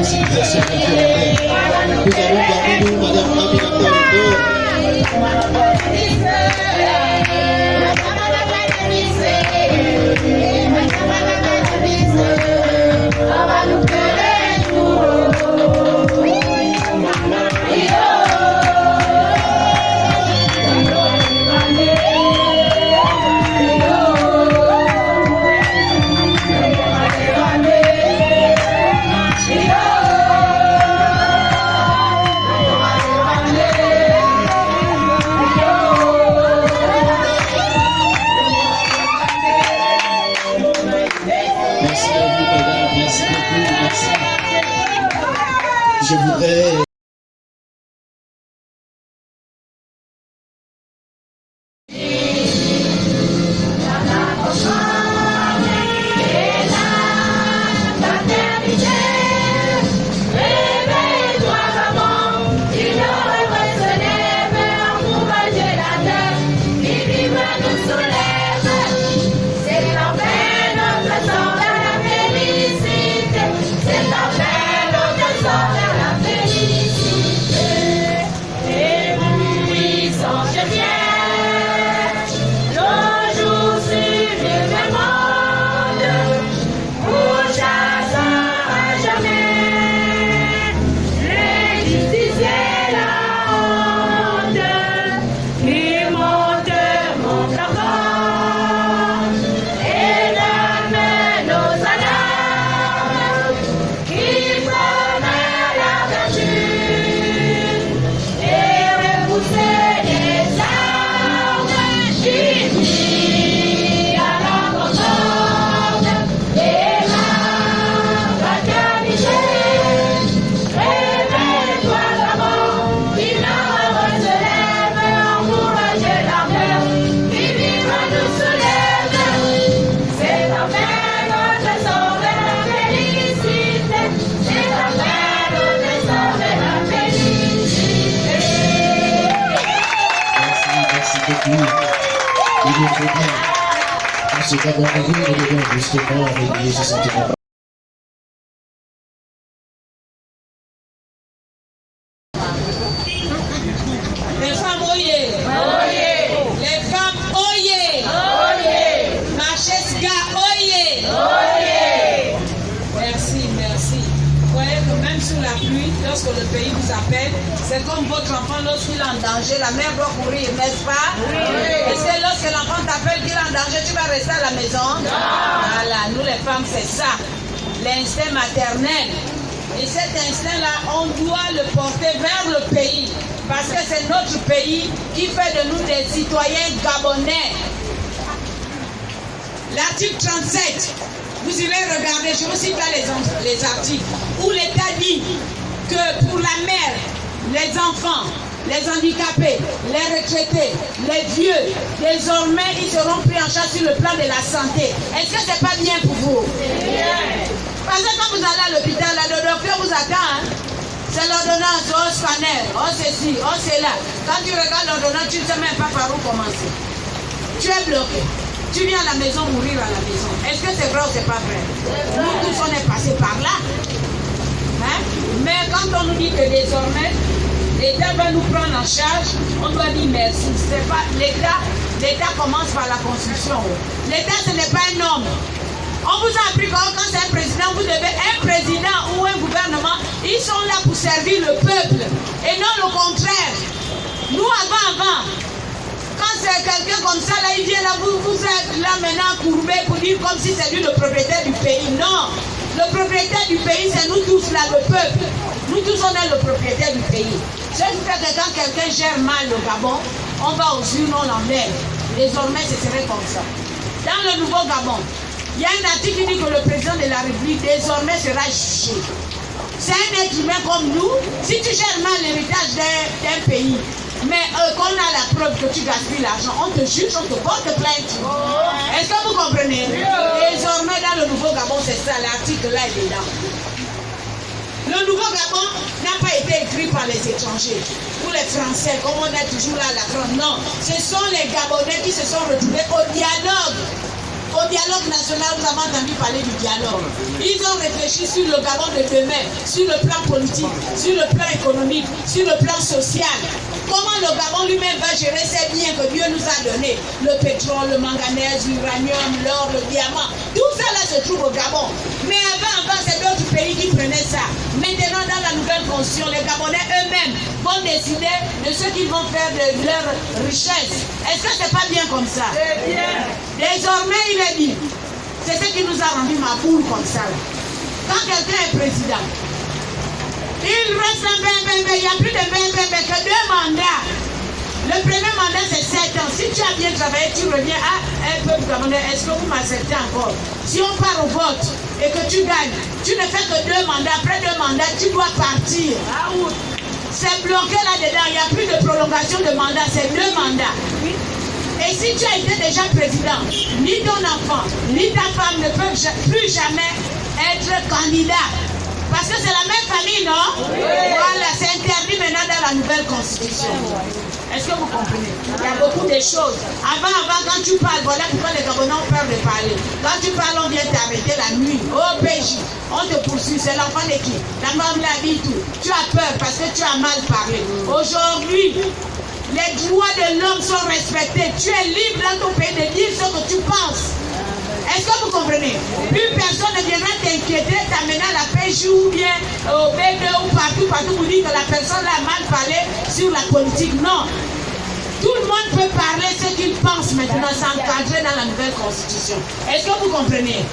possibilités de nous allons garder nous, Madame Aminata je voudrais ce Gabon, nous devons justement réveiller ce sentiment. Les femmes, oyez! Oyez! Les femmes, oyez! Oyez! Macheska, oyez! Oyez! Merci, merci. Vous voyez que même sous la pluie, lorsque le pays vous appelle, c'est comme votre enfant lorsqu'il est en danger, la mère doit courir, n'est-ce pas? Oui. Est-ce que lorsque l'enfant t'appelle qu'il est en danger, tu vas rester à la maison? Non. Voilà, nous les femmes, c'est ça. L'instinct maternel. Et cet instinct-là, on doit le porter vers le pays. Parce que c'est notre pays qui fait de nous des citoyens gabonais. L'article 37, vous irez regarder, je vous cite là les articles, où l'État dit que pour la mère, les enfants, les handicapés, les retraités, les vieux, désormais ils seront pris en charge sur le plan de la santé. Est-ce que c'est pas bien pour vous? C'est bien. Parce que quand vous allez à l'hôpital, le docteur vous attend. Hein? C'est l'ordonnance, oh scanner, oh ceci, oh cela. Quand tu regardes l'ordonnance, tu ne sais même pas par où commencer. Tu es bloqué. Tu viens à la maison mourir à la maison. Est-ce que c'est vrai ou c'est pas vrai? Nous tous on est passés par là. Hein? Mais quand on nous dit que désormais, l'État va nous prendre en charge, on doit dire merci. C'est pas l'État commence par la construction. L'État ce n'est pas un homme. On vous a appris quand c'est un président, vous devez un président ou un gouvernement, ils sont là pour servir le peuple et non le contraire. Nous avant, quand c'est quelqu'un comme ça, là, il vient là, vous êtes là maintenant courbé pour dire comme si c'est lui le propriétaire du pays. Non, le propriétaire du pays, c'est nous tous là, le peuple. Nous tous, on est le propriétaire du pays. Ce qui fait que quand quelqu'un gère mal le Gabon, on va aux urnes, on l'enlève. Désormais, ce serait comme ça. Dans le nouveau Gabon, il y a un article qui dit que le président de la République désormais sera jugé. C'est un être humain comme nous. Si tu gères mal l'héritage d'un pays, mais qu'on a la preuve que tu gaspilles l'argent, on te juge, on te porte plainte. Est-ce que vous comprenez? Désormais, dans le nouveau Gabon, c'est ça, l'article là est dedans. Le nouveau Gabon n'a pas été écrit par les étrangers ou les Français, comme on est toujours là à la France. Non, ce sont les Gabonais qui se sont retrouvés au dialogue national, nous avons entendu parler du dialogue. Ils ont réfléchi sur le Gabon de demain, sur le plan politique, sur le plan économique, sur le plan social. Comment le Gabon lui-même va gérer ces biens que Dieu nous a donnés. Le pétrole, le manganèse, l'uranium, l'or, le diamant. Tout ça là se trouve au Gabon. Mais avant, c'est d'autres pays qui prenaient ça. Maintenant, dans la nouvelle constitution, les Gabonais eux-mêmes vont décider de ce qu'ils vont faire de leur richesse. Est-ce que c'est pas bien comme ça? C'est bien. Désormais, il est dit. C'est ce qui nous a rendu ma boule comme ça. Quand quelqu'un est président, il reste un il n'y a plus de que 2 mandats. Le premier mandat c'est 7 ans. Si tu as bien travaillé, tu reviens à un peuple gabonais. Est-ce que vous m'acceptez encore? Si on part au vote et que tu gagnes, tu ne fais que 2 mandats. Après 2 mandats, tu dois partir. C'est bloqué là-dedans. Il n'y a plus de prolongation de mandat. C'est 2 mandats. Et si tu as été déjà président, ni ton enfant, ni ta femme ne peuvent plus jamais être candidat. Parce que c'est la même famille, non? Oui. Voilà, c'est interdit maintenant dans la nouvelle constitution. Est-ce que vous comprenez? Il y a beaucoup de choses. Avant, quand tu parles, voilà pourquoi les Gabonais ont peur de parler. Quand tu parles, on vient t'arrêter la nuit. Au PJ, on te poursuit. C'est l'enfant de qui? La maman l'a dit tout. Tu as peur parce que tu as mal parlé. Aujourd'hui, les droits de l'homme sont respectés. Tu es libre dans ton pays de dire ce que tu penses. Est-ce que vous comprenez? Plus personne ne viendra t'inquiéter, t'amener à la PJ ou bien au B2 ou partout pour dire que la personne a mal parlé sur la politique. Non. Tout le monde peut parler ce qu'il pense maintenant, s'encadrer dans la nouvelle constitution. Est-ce que vous comprenez?